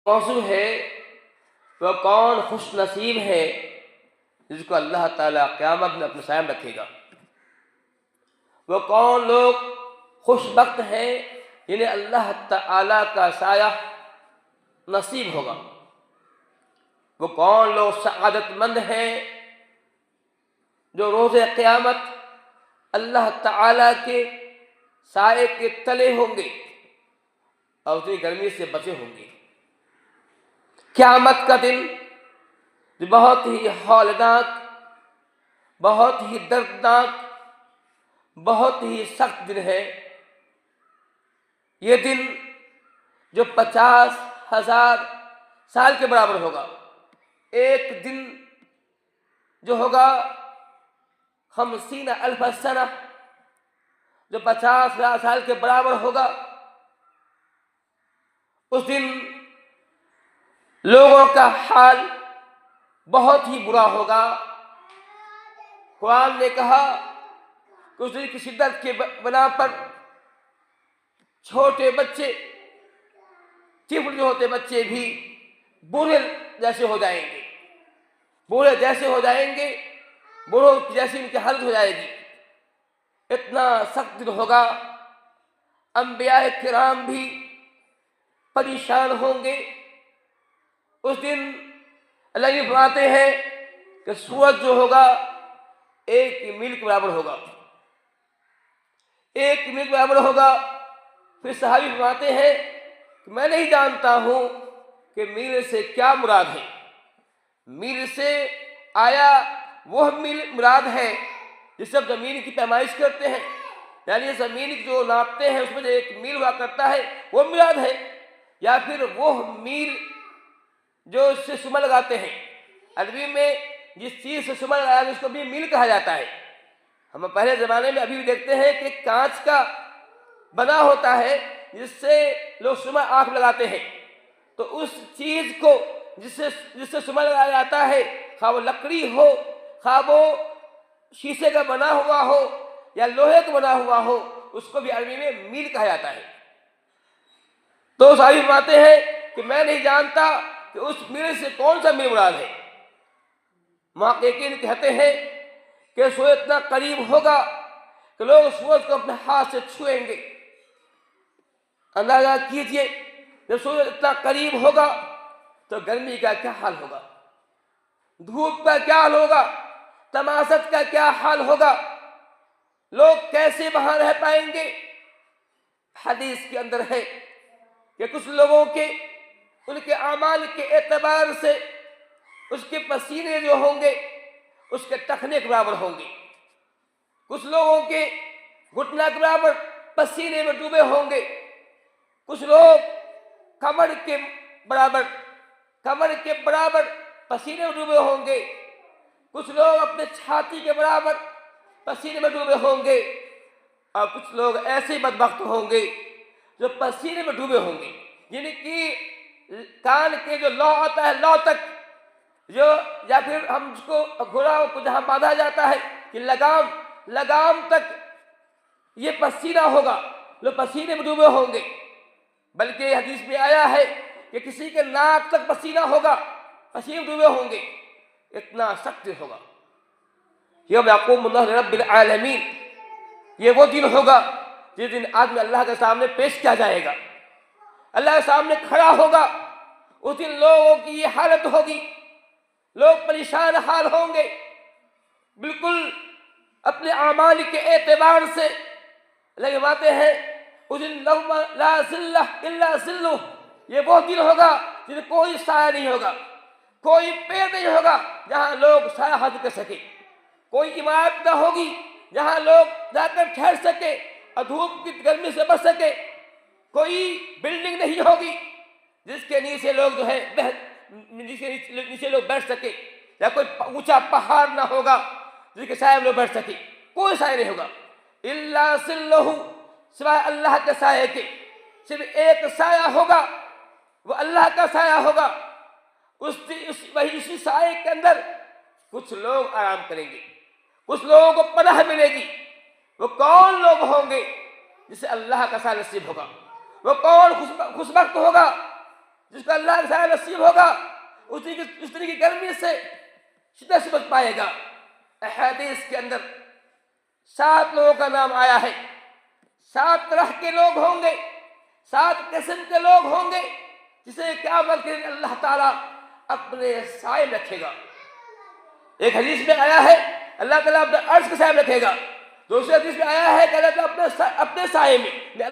موضوع ہے وہ کون خوش نصیب ہے جس کو اللہ تعالیٰ قیامت میں اپنے سائے میں رکھے گا۔ وہ کون لوگ خوش بخت ہیں جنہیں اللہ تعالیٰ کا سایہ نصیب ہوگا۔ وہ کون لوگ سعادت مند ہیں جو روز قیامت اللہ تعالیٰ کے سائے کے تلے ہوں گے اور اتنی گرمی سے بچے ہوں گے۔ قیامت کا دن جو بہت ہی ہولناک، بہت ہی دردناک، بہت ہی سخت دن ہے۔ یہ دن جو 50,000 سال کے برابر ہوگا۔ ایک دن جو ہوگا 50,000 سنہ، جو 50,000 سال کے برابر ہوگا، اس دن لوگوں کا حال بہت ہی برا ہوگا۔ قرآن نے کہا کہ اس دن کی شدت کے بنا پر چھوٹے بچے، طفل جو ہوتے بچے بھی بوڑھے جیسے ہو جائیں گے، بوڑھے جیسے ہو جائیں گے، بوڑھوں جیسی ان کی حالت ہو جائے گی۔ اتنا سخت دن ہوگا، انبیاء کرام بھی پریشان ہوں گے۔ اس دن اللہ یہ فرماتے ہیں کہ سورج جو ہوگا 1 میل کے برابر ہوگا، 1 میل کے برابر ہوگا۔ پھر صحابی فرماتے ہیں کہ میں نہیں جانتا ہوں کہ میل سے کیا مراد ہے۔ میل سے آیا وہ میل مراد ہے جس سے زمین کی پیمائش کرتے ہیں، یعنی زمین جو ناپتے ہیں اس میں جو 1 میل ہوا کرتا ہے وہ مراد ہے، یا پھر وہ میل جو اس سے سما لگاتے ہیں۔ عربی میں جس چیز سے سما لگایا اس کو بھی میل کہا جاتا ہے۔ ہم پہلے زمانے میں ابھی بھی دیکھتے ہیں کہ کانچ کا بنا ہوتا ہے جس سے لوگ سما آنکھ لگاتے ہیں، تو اس چیز کو جس سے سما لگایا جاتا ہے، خواہ وہ لکڑی ہو، خواہ وہ شیشے کا بنا ہوا ہو یا لوہے کا بنا ہوا ہو، اس کو بھی عربی میں میل کہا جاتا ہے۔ تو صحابی فرماتے ہیں کہ میں نہیں جانتا کہ اس میل سے کون سا میل مراد ہے۔ محققین کہتے ہیں کہ سورج اتنا قریب ہوگا کہ لوگ سورج کو اپنے ہاتھ سے چھوئیں گے۔ اندازہ کیجئے جب سورج اتنا قریب ہوگا تو گرمی کا کیا حال ہوگا، دھوپ کا کیا حال ہوگا، تماشت کا کیا حال ہوگا، لوگ کیسے وہاں رہ پائیں گے۔ حدیث کے اندر ہے کہ کچھ لوگوں کے ان کے اعمال کے اعتبار سے اس کے پسینے جو ہوں گے اس کے ٹخنے کے برابر ہوں گے، کچھ لوگوں کے گھٹنا کے برابر پسینے میں ڈوبے ہوں گے، کچھ لوگ کمر کے برابر پسینے میں ڈوبے ہوں گے، کچھ لوگ اپنے چھاتی کے برابر پسینے میں ڈوبے ہوں گے، اور کچھ لوگ ایسے بدبخت ہوں گے جو پسینے میں ڈوبے ہوں گے، یعنی کہ کان کے جو لو آتا ہے، لو تک جو، یا پھر ہم اس کو گھوڑا کو جہاں باندھا جاتا ہے کہ لگام تک یہ پسینہ ہوگا، لوگ پسینے میں ڈوبے ہوں گے۔ بلکہ حدیث میں آیا ہے کہ کسی کے ناک تک پسینہ ہوگا، پسینے میں ڈوبے ہوں گے۔ اتنا سخت ہوگا۔ یوم یقوم اللہ رب العالمین، یہ وہ دن ہوگا جس دن آدمی اللہ کے سامنے پیش کیا جائے گا، اللہ کے سامنے کھڑا ہوگا۔ اس دن لوگوں کی یہ حالت ہوگی، لوگ پریشان حال ہوں گے، بالکل اپنے اعمال کے اعتبار سے۔ اللہ فرماتے ہیں اس دن یوم لا ظل الا ظلہ، یہ وہ دن ہوگا جس میں کوئی سایہ نہیں ہوگا، کوئی پیڑ نہیں ہوگا جہاں لوگ سایہ حاصل کر سکے، کوئی عمارت نہ ہوگی جہاں لوگ جا کر ٹھہر سکے اور دھوپ کی گرمی سے بچ سکے، کوئی بلڈنگ نہیں ہوگی جس کے نیچے لوگ جو ہے نیچے لوگ بیٹھ سکے، یا کوئی اونچا پہاڑ نہ ہوگا جس کے سائے میں لوگ بیٹھ سکے، کوئی سایہ نہیں ہوگا۔ الا ظلہ، سوائے اللہ کے سائے کے صرف ایک سایہ ہوگا، وہ اللہ کا سایہ ہوگا۔ اسی سائے کے اندر کچھ لوگ آرام کریں گے، کچھ لوگوں کو پناہ ملے گی۔ وہ کون لوگ ہوں گے جسے اللہ کا سایہ نصیب ہوگا؟ وہ کون خوش بخت ہوگا جس کو اللہ کا سایہ نصیب ہوگا اس طرح کی گرمی سے شدت سے بچ پائے گا۔ احادیث کے اندر 7 لوگوں کا نام آیا ہے، 7 طرح کے لوگ ہوں گے، 7 قسم کے لوگ ہوں گے جسے قیامت کے دن اللہ تعالیٰ اپنے سائے میں رکھے گا۔ ایک حدیث میں آیا ہے اللہ تعالیٰ اپنے عرش کے سائے میں رکھے گا، دوسری حدیث میں آیا ہے کہ اللہ تعالیٰ اپنے سائے میں